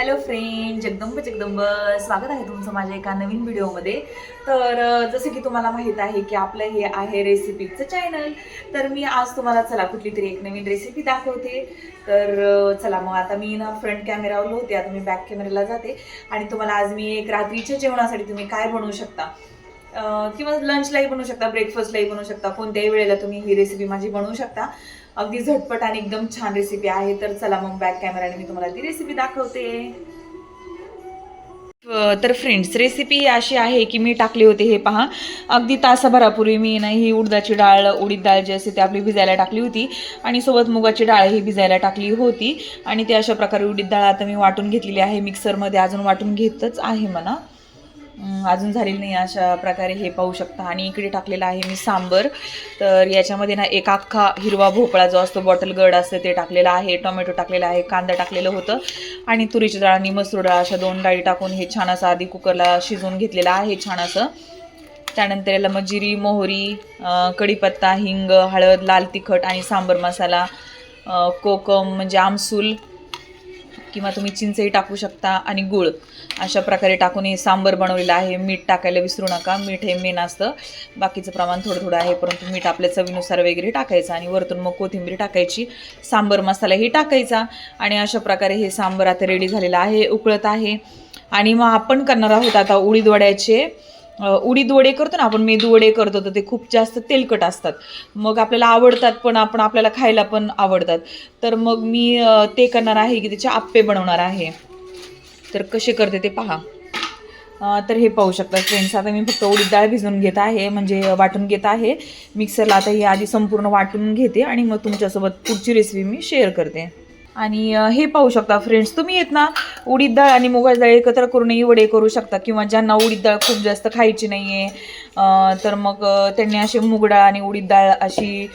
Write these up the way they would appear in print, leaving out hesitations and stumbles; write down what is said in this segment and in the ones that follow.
Hello friend, Jagdamb स्वागत आहे तुमचं माझ्या एका नवीन व्हिडिओमध्ये. तर जसं की तुम्हाला माहीत आहे की आपलं हे आहे रेसिपीचं चॅनल. तर मी आज तुम्हाला चला कुठली तरी एक नवीन रेसिपी दाखवते. तर चला मग आता मी ना फ्रंट कॅमेरावर होते, आता मी बॅक कॅमेराला जाते आणि तुम्हाला आज मी एक रात्रीच्या जेवणासाठी तुम्ही काय बनवू शकता किंवा लंचलाही बनवू शकता, ब्रेकफास्टलाही बनवू शकता, कोणत्याही वेळेला तुम्ही ही रेसिपी माझी बनवू शकता. अगदी झटपट आणि एकदम छान रेसिपी आहे. तर चला मग बॅक कॅमेराने मी तुम्हाला ती रेसिपी दाखवते. तर फ्रेंड्स, रेसिपी अशी आहे की मी टाकले होते, हे पहा, अगदी तासाभरापूर्वी मी ना ही उडदाची डाळ, उडीद डाळ जी असते ती आपली भिजायला टाकली होती आणि सोबत मुगाची डाळ ही भिजायला टाकली होती. आणि ते अशा प्रकारे उडीद डाळ आता मी वाटून घेतलेली आहे मिक्सरमध्ये, अजून वाटून घेतच आहे म्हणा, अजून झालेली नाही. अशा प्रकारे हे पाहू शकता. आणि इकडे टाकलेला आहे मी सांबर. तर याच्यामध्ये ना एक अख्खा हिरवा भोपळा जो असतो, बॉटल गड असते, ते टाकलेला आहे, टोमॅटो टाकलेला आहे, कांदा टाकलेलं होतं आणि तुरीची डाळ आणि मसूर डाळ अशा दोन डाळी टाकून हे छान असं आधी कुकरला शिजवून घेतलेलं आहे छान असं. त्यानंतर याला मग जिरी, मोहरी, कढीपत्ता, हिंग, हळद, लाल तिखट आणि सांबर मसाला, कोकम म्हणजे आमसूल किंवा तुम्ही चिंचही टाकू शकता आणि गूळ अशा प्रकारे टाकून हे सांबर बनवलेलं आहे. मीठ टाकायला विसरू नका, मीठ हे मेन असतं, बाकीचं प्रमाण थोडं थोडं आहे, परंतु मीठ आपल्या चवीनुसार वगैरे टाकायचं आणि वरतून मग कोथिंबीर टाकायची, सांबर मसालाही टाकायचा. आणि अशा प्रकारे हे सांबर आता रेडी झालेलं आहे, उकळत आहे. आणि मग आपण करणार आहोत आता उडीद वड्याचे. उडीद वडे करतो ना आपण, मेदू वडे करतो, तर ते खूप जास्त तेलकट असतात, मग आपल्याला आवडतात पण आपल्याला खायला पण आवडतात. तर मग मी ते करणार आहे की त्याचे आप्पे बनवणार आहे. तर कसे करते ते पहा. तर हे पाहू शकता फ्रेंड्स, आता मी फक्त उडीद डाळ भिजवून घेत आहे, म्हणजे वाटून घेत आहे मिक्सरला. आता ही आधी संपूर्ण वाटून घेते आणि मग तुमच्यासोबत पुढची रेसिपी मी शेअर करते. आणि हे पाहू शकता फ्रेंड्स, तुम्ही येत ना उडीद डाळ आणि मुगाची डाळ एकत्र करूनही वडे करू शकता, किंवा ज्यांना उडीद डाळ खूप जास्त खायची नाही आहे तर मग त्यांनी अशी मूग डाळ आणि उडीद डाळ अशी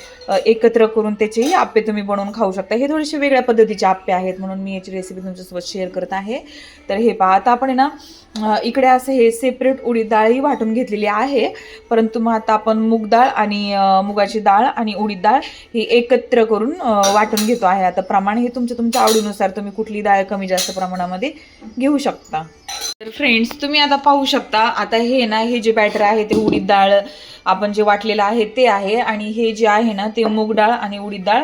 एकत्र करून त्याचेही आप्पे तुम्ही बनवून खाऊ शकता. हे थोडेसे वेगळ्या पद्धतीचे आप्पे आहेत म्हणून मी याची रेसिपी तुमच्यासोबत शेअर करत आहे. तर हे पहा, आता आपण ना इकडे असं हे सेपरेट उडीद डाळही वाटून घेतलेली आहे, परंतु मग आता आपण मूग डाळ आणि मुगाची डाळ आणि उडीद डाळ ही एकत्र करून वाटून घेतो आहे. आता प्रमाण हे तुमच्या आवडीनुसार, तुम्ही कुठली डाळ कमी जास्त प्रमाणामध्ये घेऊ शकता. तर फ्रेंड्स, तुम्ही आता पाहू शकता, आता हे ना हे जे बॅटर आहे ते उडीद डाळ आपण जे वाटलेलं आहे ते आहे, आणि हे जे आहे ना ते मूग डाळ आणि उडीद डाळ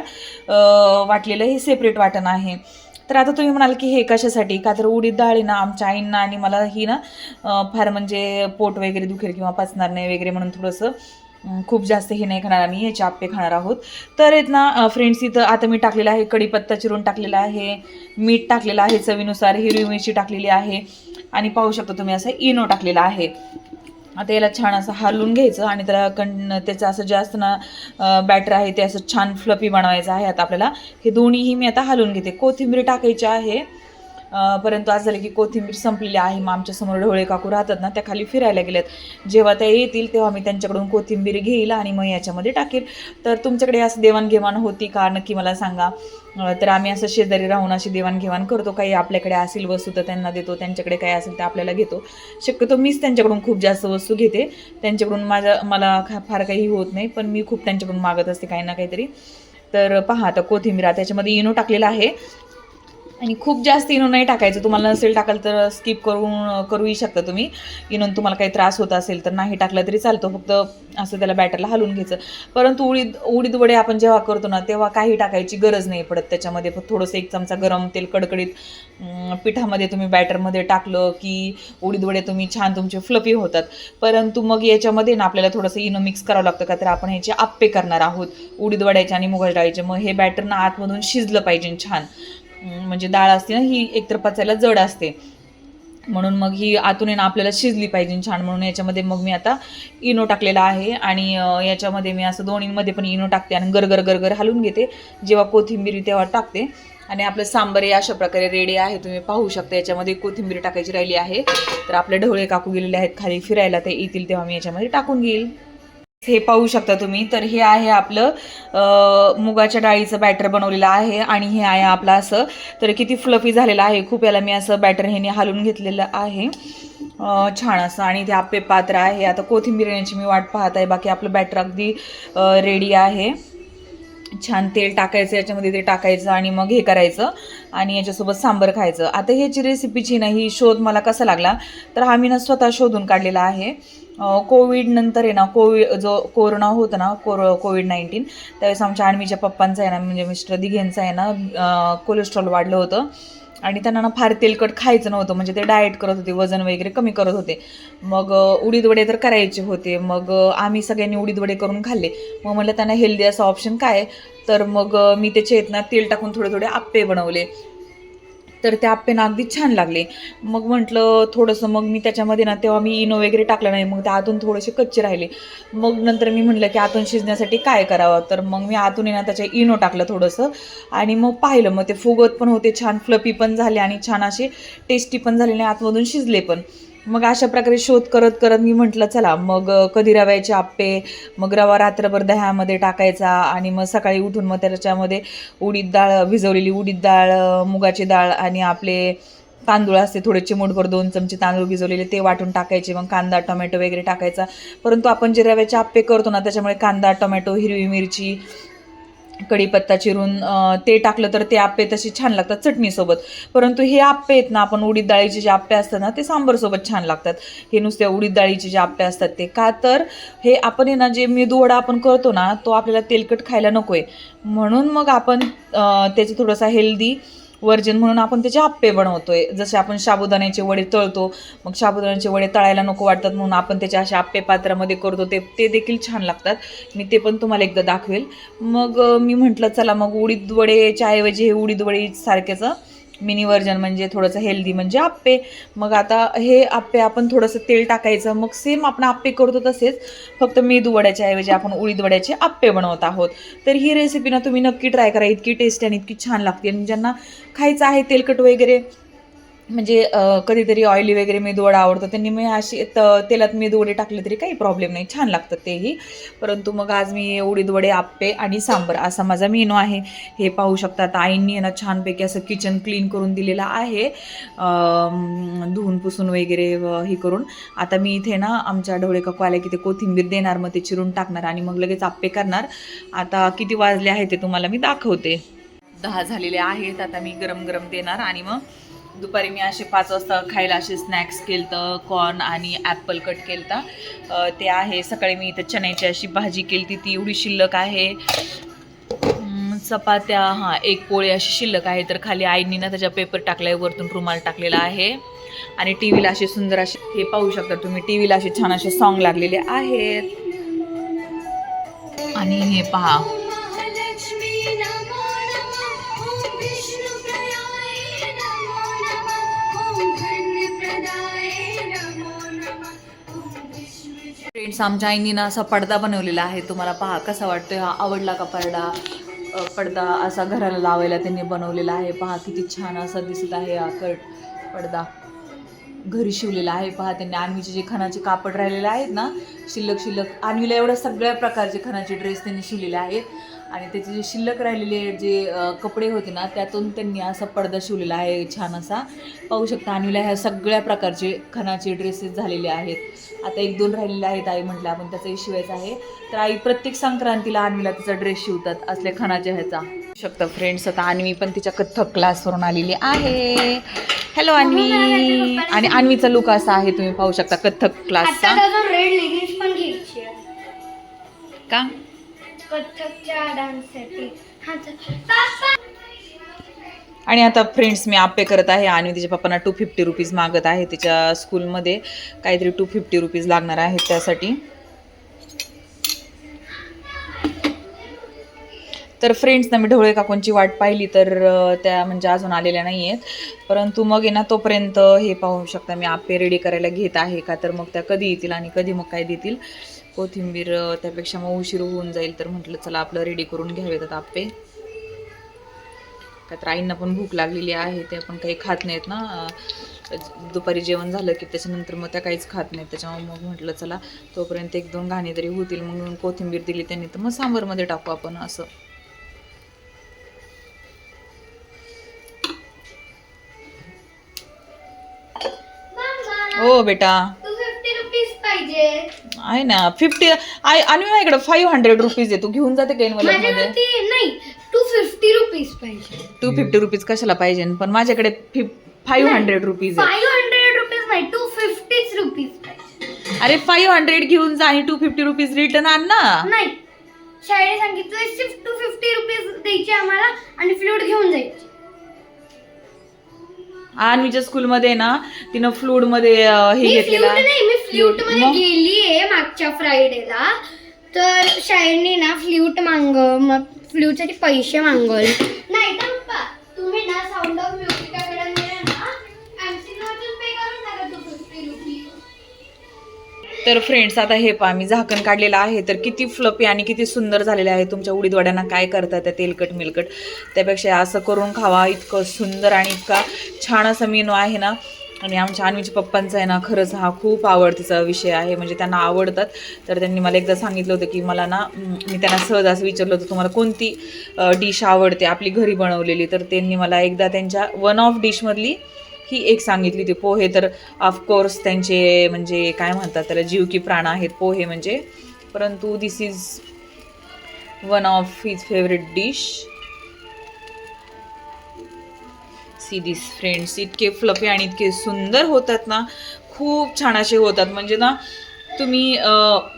वाटलेलं हे सेपरेट वाटण आहे. तर आता तुम्ही म्हणाल की हे कशासाठी, का तर उडीद डाळ आहे ना आमच्या आईंना आणि मला ही ना फार म्हणजे पोट वगैरे दुखेल किंवा पचणार नाही वगैरे, म्हणून थोडंसं खूप जास्त हे नाही खाणार, आम्ही याचे आप्पे खाणार आहोत. तर आहेत ना फ्रेंड्स, इथं आता मी टाकलेलं आहे कढीपत्ता चिरून टाकलेला आहे, मीठ टाकलेलं आहे चवीनुसार, हिरवी मिरची टाकलेली आहे आणि पाहू शकता तुम्ही असं इनो टाकलेला आहे. आता याला छान असं हलवून घ्यायचं आणि त्याचं असं जास्त ना बॅटर आहे ते असं छान फ्लफी बनवायचं आहे. आता आपल्याला हे दोन्हीही मी आता हलवून घेते. कोथिंबीर टाकायची आहे, परंतु आज झालं की कोथिंबीर संपलेली आहे. मग आमच्यासमोर ढवळे काकू राहतात ना, त्या खाली फिरायला गेल्यात, जेव्हा त्या येतील तेव्हा मी त्यांच्याकडून कोथिंबीर घेईल आणि मग याच्यामध्ये टाकेल. तर तुमच्याकडे असं देवाणघेवाण होती का नक्की मला सांगा. तर आम्ही असं शेजारी राहून अशी देवाणघेवाण करतो, काही आपल्याकडे असेल वस्तू तर त्यांना देतो, त्यांच्याकडे काही असेल तर आपल्याला घेतो. शक्यतो मीच त्यांच्याकडून खूप जास्त वस्तू घेते, त्यांच्याकडून मला फार काही होत नाही, पण मी खूप त्यांच्याकडून मागत असते काही ना काहीतरी. तर पहा, आता कोथिंबीर त्याच्यामध्ये इनो टाकलेला आहे आणि खूप जास्त इनो नाही टाकायचं, तुम्हाला नसेल टाकाल तर स्किप करूही शकता तुम्ही. इनून तुम्हाला काही त्रास होत असेल तर नाही टाकलं तरी चालतो, फक्त असं त्याला बॅटरला हलवून घ्यायचं. परंतु उडीद वडे आपण जेव्हा करतो ना तेव्हा काही टाकायची गरज नाही पडत त्याच्यामध्ये. फक्त थोडंसं एक चमचा गरम तेल कडकडीत पिठामध्ये तुम्ही बॅटरमध्ये टाकलं की उडीद वडे तुम्ही छान तुमचे फ्लफी होतात. परंतु मग याच्यामध्ये ना आपल्याला थोडंसं इनो मिक्स करावं लागतं, का तर आपण ह्याचे आप्पे करणार आहोत उडीद वड्याचे आणि मुगाच्या डाळीचे. मग हे बॅटर ना आतमधून शिजलं पाहिजे छान, म्हणजे डाळ असते ना ही एकतर पचायला जड असते, म्हणून मग ही आतून ना आपल्याला शिजली पाहिजे छान. म्हणून याच्यामध्ये मग मी आता इनो टाकलेला आहे आणि याच्यामध्ये मी असं दोन्हीमध्ये पण इनो टाकते आणि गरगर हलवून घेते. जेव्हा कोथिंबीर तेव्हा टाकते आणि आपलं सांबर हे अशा प्रकारे रेडी आहे. तुम्ही पाहू शकता याच्यामध्ये कोथिंबीर टाकायची राहिली आहे. तर आपले ढवळे काकू गेलेले आहेत खाली फिरायला, ते येतील तेव्हा मी याच्यामध्ये टाकून घेईल. हे पाहू शकता तुम्ही. तर हे आहे आपलं मुगाच्या डाळीचं बॅटर बनवलेलं आहे आणि हे आहे आपलं असं. तर किती फ्लफी झालेलं आहे खूप. याला मी असं बॅटर ह्याने हलवून घेतलेलं आहे छान असं. आणि ते आप्पे पात्र आहे. आता कोथिंबीर येण्याची मी वाट पाहत आहे, बाकी आपलं बॅटर अगदी रेडी आहे. छान तेल टाकायचं, याच्यामध्ये ते टाकायचं आणि मग हे करायचं आणि याच्यासोबत सांबर खायचं. आता ह्याची रेसिपीची ना ही शोध मला कसा लागला तर हा मी ना स्वतः शोधून काढलेला आहे. कोविड नंतर आहे ना, जो कोरोना होता ना, कोविड-19, त्यावेळेस आमच्या आणवीच्या पप्पांचा आहे ना, म्हणजे मिस्टर दिघेंचा आहे ना, कोलेस्ट्रॉल वाढलं होतं आणि त्यांना ना फार तेलकट खायचं नव्हतं. म्हणजे ते डाएट करत होते, वजन वगैरे कमी करत होते. मग उडीद वडे तर करायचे होते. मग आम्ही सगळ्यांनी उडीद वडे करून खाल्ले. मग म्हटलं त्यांना हेल्दी असा ऑप्शन काय, तर मग मी त्याचे आहेत ना तेल टाकून थोडे थोडे आप्पे बनवले. तर ते आप्पे ना अगदी छान लागले. मग म्हटलं थोडंसं, मग मी त्याच्यामध्ये ना तेव्हा मी इनो वगैरे टाकलं नाही, मग ते आतून थोडेसे कच्चे राहिले. मग नंतर मी म्हटलं की आतून शिजण्यासाठी काय करावं, तर मग मी आतून ना त्याच्या इनो टाकलं थोडंसं आणि मग पाहिलं, मग ते फुगत पण होते, छान फ्लफी पण झाले आणि छान असे टेस्टी पण झाले आणि आतमधून शिजले पण. मग अशा प्रकारे शोध करत करत मी म्हटलं चला मग कधी रव्याचे आप्पे, मग रवा रात्रभर दह्यामध्ये टाकायचा आणि मग सकाळी उठून मग त्याच्यामध्ये उडीद डाळ, भिजवलेली उडीद डाळ, मुगाची डाळ आणि आपले तांदूळ असते थोडे चिमूटभर 2 चमचे तांदूळ भिजवलेले ते वाटून टाकायचे. मग कांदा टोमॅटो वगैरे टाकायचा. परंतु आपण जे रव्याचे आप्पे करतो ना त्याच्यामुळे कांदा टोमॅटो, हिरवी मिरची, कढीपत्ता चिरून ते टाकलं तर ते आप्पे तसे छान लागतात चटणीसोबत. परंतु हे आप्पे आहेत ना, आपण उडीद डाळीचे जे आप्पे असतात ना ते सांबरसोबत छान लागतात. हे नुसत्या उडीद डाळीचे जे आप्पे असतात ते, का तर हे आपण आहे ना जे मेदूवडा आपण करतो ना तो आपल्याला तेलकट खायला नको आहे. म्हणून मग आपण त्याचं थोडासा हेल्दी वर्जन म्हणून आपण त्याचे आप्पे बनवतोय. जसे आपण साबुदाण्याचे वडे तळतो, मग साबुदाण्याचे वडे तळायला नको वाटतात म्हणून आपण त्याचे असे आप्पे पात्रामध्ये करतो, ते देखील छान लागतात. मी ते पण तुम्हाला एकदा दाखवेल. मग मी म्हटलं चला मग उडीद वडेच्या ऐवजी हे उडीद वडी सारखेच मिनी व्हर्जन म्हणजे थोडंसं हेल्दी म्हणजे आप्पे. मग आता हे आप्पे आपण थोडंसं तेल टाकायचं, मग सेम आपण आप्पे करतो तसेच, फक्त मेदू वड्याच्या ऐवजी आपण उडीद वड्याचे आप्पे बनवत आहोत. तर ही रेसिपी ना तुम्ही नक्की ट्राय करा, इतकी टेस्टी आणि इतकी छान लागते. आणि ज्यांना खायचं आहे तेलकट वगैरे, म्हणजे कधीतरी ऑइली वगैरे मेदूवडा आवडतो, त्यांनी मी अशी तेलात मेदूवडे टाकले तरी काही प्रॉब्लेम नाही, छान लागतात तेही. परंतु मग आज मी उडीद वडे, आप्पे आणि सांबर असा माझा मेनू आहे. हे पाहू शकतात आईंनी ना छानपैकी असं किचन क्लीन करून दिलेलं आहे, धुवून पुसून वगैरे हे करून. आता मी इथे ना आमच्या ढवळे काकू आले की ते कोथिंबीर देणार, मग ते चिरून टाकणार आणि मग लगेच आप्पे करणार. आता किती वाजले आहे ते तुम्हाला मी दाखवते. 10 झालेले आहेत. आता मी गरम गरम देणार आणि मग दुपारी मी असे 5 वाजता खायला असे स्नॅक्स केलतं, कॉर्न आणि ॲपल कट केलता, ते आहे. सकाळी मी इथं चण्याची अशी भाजी केली ती एवढी शिल्लक आहे. चपात्या, हां, एक पोळी अशी शिल्लक आहे. तर खाली आईनी ना त्याच्या पेपर टाकलाय, वरतून रुमाल टाकलेला आहे. आणि टी व्हीला असे सुंदर असे, हे पाहू शकता तुम्ही, टी व्हीला असे छान असे सॉन्ग लागलेले आहेत. आणि हे पहा, फ्रेंड्स आमच्या आईनी ना असा पडदा बनवलेला आहे. तुम्हाला पहा कसा वाटतोय हा, आवडला का पडदा असा घराला लावायला त्यांनी बनवलेला आहे. पहा किती छान असा दिसत आहे हा पडदा, घरी शिवलेला आहे. पहा त्यांनी अन्वीचे जे खणाचे कापड राहिलेले आहेत ना, शिल्लक अन्वीला एवढ्या सगळ्या प्रकारचे खणाचे ड्रेस त्यांनी शिवलेले आहेत. आणि त्याचे जे शिल्लक राहिलेले जे कपडे होते ना त्यातून त्यांनी असा पडदा शिवलेला आहे छान असा. पाहू शकता अन्वीला ह्या सगळ्या प्रकारचे खणाचे ड्रेसेस झालेले आहेत. आता 1-2 राहिलेले आहेत. आई म्हटलं आपण त्याचाही शिवायचा आहे. तर आई प्रत्येक संक्रांतीला अन्वीला तिचा ड्रेस शिवतात असल्या खणाच्या ह्याचा. शकता फ्रेंड्स, आता अन्वी पण तिच्या कथ्थक क्लासवरून आलेली आहे. हॅलो अन्वी. आणि अन्वीचा लुक असा आहे, तुम्ही पाहू शकता कथ्थक क्लासचा. रेड लेगिन्स पण घ्यायची का कथ्थकच्या डान्ससाठी. आणि आता फ्रेंड्स मी आप्पे करत आहे. आणि तिच्या पप्पांना 250 रुपीज मागत आहे. तिच्या स्कूलमध्ये काहीतरी 250 रुपीज लागणार आहेत त्यासाठी. तर फ्रेंड्स ना मी ढवळे काकूंची वाट पाहिली तर त्या म्हणजे अजून आलेल्या नाही आहेत. परंतु मग आहे ना तोपर्यंत हे पाहू शकता मी आप्पे रेडी करायला घेत आहे, का तर मग त्या कधी येतील आणि कधी मग काय देतील. कोथिंबीर त्यापेक्षा मग उशीर होऊन जाईल, तर म्हटलं चला आपलं रेडी करून घ्यावेत आप्पे. का तर आईंना पण भूक लागलेली आहे, ते पण काही खात नाहीत ना. दुपारी जेवण झालं की त्याच्यानंतर मग त्या काहीच खात नाहीत. त्याच्यामुळे मग म्हटलं चला तोपर्यंत 1-2 घाणे तरी होतील. मग कोथिंबीर दिली त्यांनी तर मग सांबारमध्ये टाकू आपण असं. ओ बेटा 250 रुपीज पाहिजे. आहे ना 50 आणि माझ्याकडे 500 रुपीज आहे. तू घेऊन जाते का मध्ये माझ्यावरती नाही 250 रुपीज पाहिजे. 250 रुपीज कशाला पाहिजे, पण माझ्याकडे 500 रुपीज आहे. 500 रुपीज नाही 250 रुपीज पाहिजे. अरे 500 घेऊन जा आणि 250 रुपीज रिटर्न आण ना. नाही, शाळेने सांगितलं 250 रुपीज द्यायचे आम्हाला आणि फ्लूट घेऊन जायची. अन्वीच्या स्कूलमध्ये ना तिनं फ्लूड मध्ये हे घेतलेला. मी फ्लूट मध्ये गेलीये मागच्या फ्रायडेला, तर शाळेने ना फ्लूट मग फ्लूटसाठी पैसे मागवले. नाही तर पप्पा तुम्ही ना साऊंड ऑफ म्युझिक अकॅडमीला ना एमसी वरती पे करून टाका 250 रुपीज. तर फ्रेंड्स आता हे पहा मी झाकण काढलेलं आहे, तर किती फ्लफी आणि किती सुंदर झालेले आहे. तुमच्या उडीद वड्यांना काय करतात त्या तेलकट मिलकट, त्यापेक्षा असं करून खावा. इतकं सुंदर आणि इतका छान असा मेनू आहे ना. आणि आमच्या अन्वीच्या पप्पांचा आहे ना खरंच हा खूप आवडतीचा विषय आहे, म्हणजे त्यांना आवडतात. तर त्यांनी मला एकदा सांगितलं होतं की मला ना, मी त्यांना सहज असं विचारलं होतं तुम्हाला कोणती डिश आवडते आपली घरी बनवलेली, तर त्यांनी मला एकदा त्यांच्या वन ऑफ डिशमधली ही एक सांगितली होती पोहे. तर ऑफकोर्स त्यांचे म्हणजे काय म्हणतात त्याला जीव की प्राण आहेत पोहे म्हणजे, परंतु this is one of his favourite dish. See this friends, इतके फ्लफी आणि इतके सुंदर होतात ना, खूप छान असे होतात. म्हणजे ना तुम्ही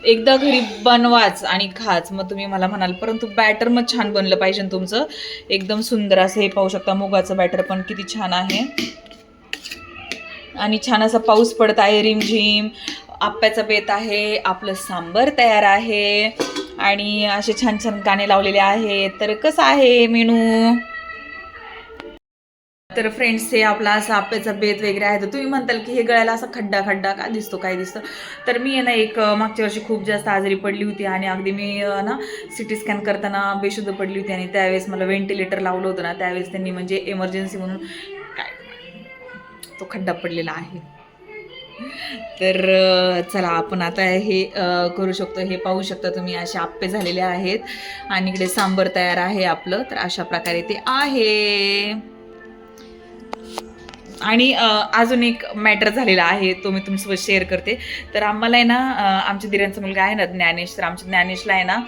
एकदा घरी बनवाच आणि खाच, मग तुम्ही मला म्हणाल, परंतु बॅटर मग छान बनलं पाहिजे तुमचं, एकदम सुंदर असं. हे पाहू शकता मुगाचं बॅटर पण किती छान आहे आणि छान असा पाऊस पडत आहे रिमझिम. आप्याचा बेत आहे, आपलं सांबर तयार आहे आणि असे छान छान गाणे लावलेले आहेत. तर कसं आहे मेनू? तर फ्रेंड्स हे आपला असा आप्याचा बेत वगैरे आहे. तर तुम्ही म्हणताल की हे गळ्याला असा खड्डा खड्डा का दिसतो, काय दिसतं? तर मी ना एक मागच्या वर्षी खूप जास्त आजारी पडली होती आणि अगदी मी ना सिटी स्कॅन करताना बेशुद्ध पडली होती आणि त्यावेळेस मला व्हेंटिलेटर लावलं होतं ना, त्यावेळेस त्यांनी म्हणजे इमर्जन्सी म्हणून काय तो खड्डा पडलेला आहे. तर चला आपण आता हे करू शकतो. हे पाहू शकता तुम्ही असे आप्पे झालेले आहेत आणि इकडे सांबर तयार आहे आपलं. तर अशा प्रकारे ते आहे. आणि अजून एक मॅटर झालेला आहे, तो मी तुमच्यासोबत शेअर करते. तर आम्हाला आहे ना आमच्या दिरांचा मुलगा आहे ना ज्ञानेश, तर आमच्या ज्ञानेशला आहे ना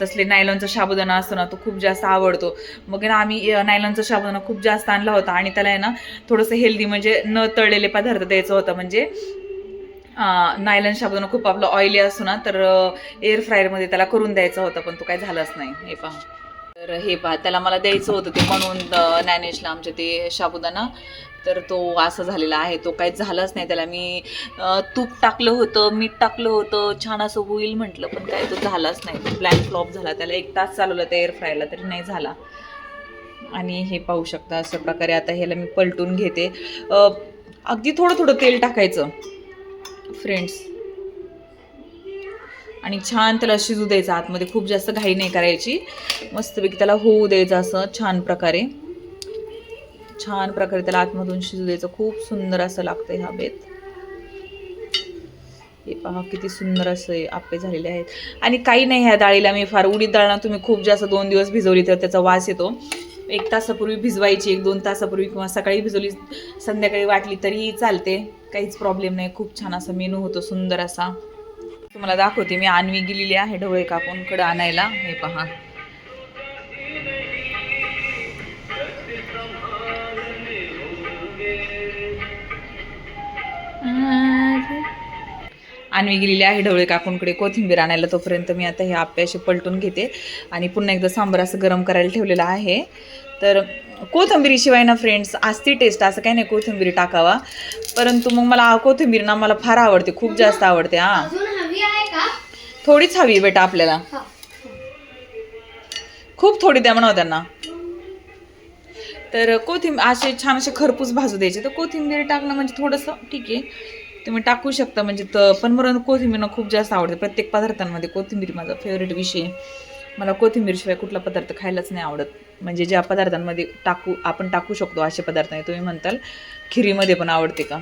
तसले नायलॉनचा साबुदाणा असतो ना तो खूप जास्त आवडतो. मग ना आम्ही नायलॉनचा साबुदाणा खूप जास्त आणला होता आणि त्याला आहे ना थोडंसं हेल्दी म्हणजे न तळलेले पदार्थ द्यायचं होतं. म्हणजे नायलॉन साबुदाणा खूप आपलं ऑइली असतो ना, तर एअर फ्रायरमध्ये त्याला करून द्यायचं होतं, पण तो काय झालाच नाही. हे पहा, तर हे पहा त्याला मला द्यायचं होतं ते बनवून ज्ञानेशला आमच्या ते साबुदाणा, तर तो असं झालेला आहे. तो काहीच झालाच नाही. त्याला मी तूप टाकलं होतं, मीठ टाकलं होतं, छान असं होईल म्हटलं, पण काय तो झालाच नाही. तो प्लॅन फ्लॉप झाला. त्याला 1 तास चालवलं त्या एअर फ्रायला तरी नाही झाला. आणि हे पाहू शकता अशा प्रकारे आता ह्याला मी पलटून घेते. अगदी थोडं थोडं तेल टाकायचं फ्रेंड्स आणि छान त्याला शिजू द्यायचं आतमध्ये. खूप जास्त घाई नाही करायची, मस्तपैकी त्याला होऊ द्यायचं असं छान प्रकारे त्याला आतमधून शिजू द्यायचं. खूप सुंदर असं लागतं हा बेत. हे पहा किती सुंदर असे आप्पे झालेले आहेत. आणि काही नाही, ह्या डाळीला मी फार उडीद डाळ ना तुम्ही खूप जास्त 2 दिवस भिजवली तर त्याचा वास येतो. 1 तासापूर्वी भिजवायची, 1-2 तासापूर्वी किंवा सकाळी भिजवली संध्याकाळी वाटली तरीही चालते, काहीच प्रॉब्लेम नाही. खूप छान असा मेनू होतो, सुंदर असा. तुम्हाला दाखवते मी. अन्वी गेलेली आहे ढवळे काकूंकडे आणायला. हे पहा अन्वी गेलेली आहे ढवळे काकूंकडे कोथिंबीर आणायला. तोपर्यंत मी आता हे आप्पे असे पलटून घेते आणि पुन्हा एकदा सांबार असं गरम करायला ठेवलेलं आहे. तर कोथिंबीरीशिवाय ना फ्रेंड्स असती टेस्ट, असं काही नाही कोथिंबीर टाकावा, परंतु मग मला कोथिंबीर ना मला फार आवडते, खूप जास्त आवडते. थोडीच हवी बेटा आपल्याला, खूप थोडी द्या म्हणावं त्यांना. तर कोथिंबीर असे छान असे खरपूस भाजू द्यायचे. तर कोथिंबीर टाकणं म्हणजे थोडंसं ठीक आहे, तुम्ही टाकू शकता म्हणजे पण मला कोथिंबीर खूप जास्त आवडते. प्रत्येक पदार्थांमध्ये कोथिंबीर माझा फेवरेट विषय. मला कोथिंबीरशिवाय कुठला पदार्थ खायलाच नाही आवडत. म्हणजे ज्या पदार्थांमध्ये आपण टाकू शकतो असे पदार्थ नाही. तुम्ही म्हणताल खिरीमध्ये पण आवडते का,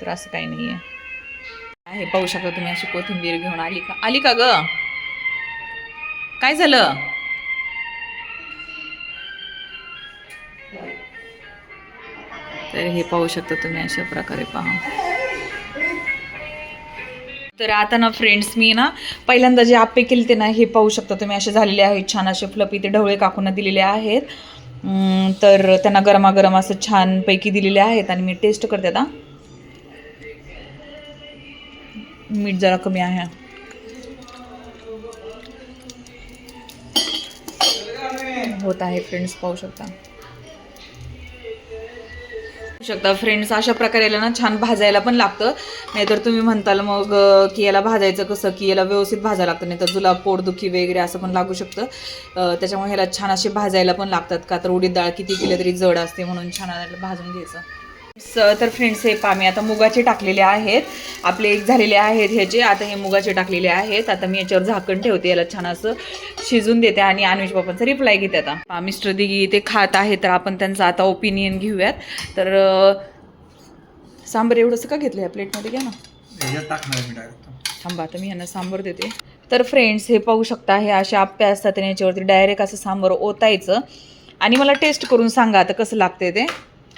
तर असं काही नाही आहे. पाहू शकता तुम्ही अशी कोथिंबीर घेऊन आली का ग? काय झालं? तर हे पाहू शकता तुम्ही अशा प्रकारे. पहा तर आता ना फ्रेंड्स मी ना पहिल्यांदा जे आप्पे केले ते ना हे पाहू शकता तुम्ही, असे झालेले आहेत छान असे फ्लपी. ते ढवळे काकूंना दिलेले आहेत. तर त्यांना गरमागरम असं छानपैकी दिलेले आहेत आणि मी टेस्ट करते आता. मीठ जरा कमी आहे. होत आहे फ्रेंड्स, पाहू शकता फ्रेंड्स. अशा प्रकारे याला ना छान भाजायला पण लागतं. नाहीतर तुम्ही म्हणताल मग की याला भाजायचं कसं, की याला व्यवस्थित भाजायला लागतं, नाही तर तुला पोटदुखी वगैरे असं पण लागू शकतं. त्याच्यामुळे ह्याला छान असे भाजायला पण लागतात. का तर उडीद डाळ किती केलं तरी जड असते, म्हणून छान भाजून घ्यायचं. तर फ्रेंड्स हे मी आता मुगाचे टाकलेले आहेत. आपले एक झालेले आहेत ह्याचे. आता हे मुगाचे टाकलेले आहेत. आता मी याच्यावर झाकण ठेवते, याला छान असं शिजून देते आणि अनुज बाबांचा रिप्लाय घेते. आता मिस्टर दिगी ते खात आहे, तर आपण त्यांचं आता ओपिनियन घेऊयात. तर सांबर एवढंसं का घेतलं ह्या प्लेटमध्ये, घ्या ना. थांबा आता मी यांना सांबर देते. तर फ्रेंड्स हे पाहू शकता, हे असे आप्पे असतात आणि याच्यावरती डायरेक्ट असं सांबर ओतायचं आणि मला टेस्ट करून सांगा आता कसं लागतंय ते.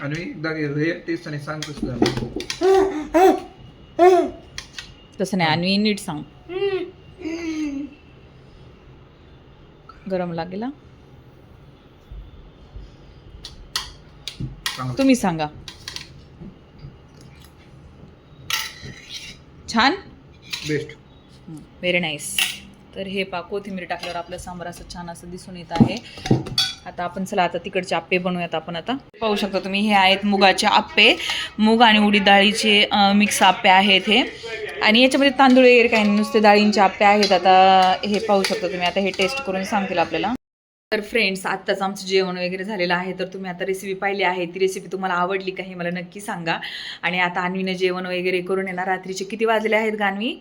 आणि एकदा टेस्ट आणि सांग कसं झालं. तसं नाही आणि नीट सांग. गरम लागेल. तुम्ही सांगा. छान, बेस्ट, व्हेरी नाईस. तर हे कोथिंबीर टाकल्यावर आपलं सांबार असं छान असं दिसून येत आहे. आता आपण चला आता तिकडचे आप्पे बनवूयात आपण. आता पाहू शकता तुम्ही, हे आहेत मुगाचे आप्पे. मूग आणि उडीद डाळीचे मिक्स आप्पे आहेत हे. आणि याच्यामध्ये तांदूळ वगैरे काही नाही, नुसते डाळींचे आप्पे आहेत. आता हे पाहू शकता तुम्ही. आता हे टेस्ट करून सांगतील आपल्याला. तर फ्रेंड्स आत्ताच आमचं जेवण वगैरे झालेलं आहे. तर तुम्ही आता रेसिपी पाहिली आहे, ती रेसिपी तुम्हाला आवडली का हे मला नक्की सांगा. आणि आता अन्वीनं जेवण वगैरे करून येणार. रात्रीचे किती वाजले आहेत गान्वी?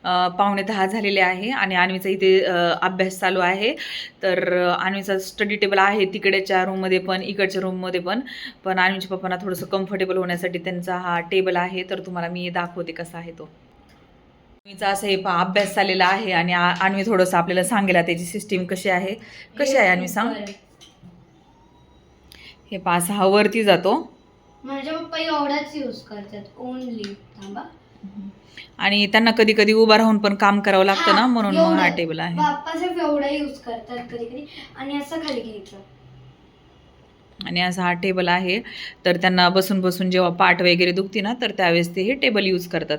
9:45 झालेले आहे. आणि अन्वीचा इथे अभ्यास चालू आहे. तर अन्वीचा स्टडी टेबल आहे तिकडेच्या रूममध्ये पण, इकडच्या रूममध्ये पण. पण अन्वीच्या पप्पांना थोडंसं कम्फर्टेबल होण्यासाठी त्यांचा हा टेबल आहे. तर तुम्हाला मी दाखवते कसा आहे तो. अन्वीचा असं हे अभ्यास चाललेला आहे आणि अन्वी थोडंसं आपल्याला सांगेल त्याची सिस्टीम कशी आहे. कशी आहे अन्वी सांग. हे असा हा वरती जातो. माझ्या पप्पा एवढाच यूज करतात ओनली. थांबा. आणि त्यांना कधी कधी उभा राहून पण काम करावं लागतं ना, म्हणून मग हा टेबल आहे. बाप्पासाहेब एवढा यूज करतात कधी कधी. आणि असं खाली घ्यायचं. आणि असा हा टेबल आहे. तर त्यांना बसून बसून जेव्हा पाठ वगैरे दुखते ना, तर त्यावेळेस ते हे टेबल यूज करतात.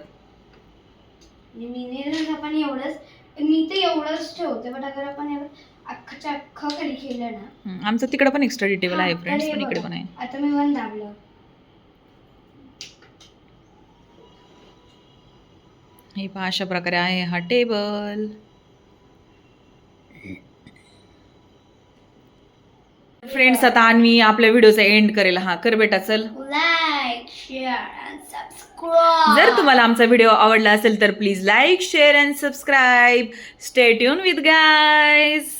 आपण एवढंच, मी तर एवढंच ठेवते. बट अगर आपण अख्खच्या अख्खं खाली केलं ना. आमचं तिकडे पण एक स्टडी टेबल आहे फ्रेंड्स, पण इकडे पण आहे. आता मी वन दाबलं. हे पहा अशा प्रकारे आहे हा टेबल. फ्रेंड्स आता अन्वी आपल्या व्हिडिओचा एंड करेल. हा कर बेटा, चल. Like, share and subscribe. जर तुम्हाला आमचा व्हिडिओ आवडला असेल तर please like, share and subscribe. Stay tune with guys.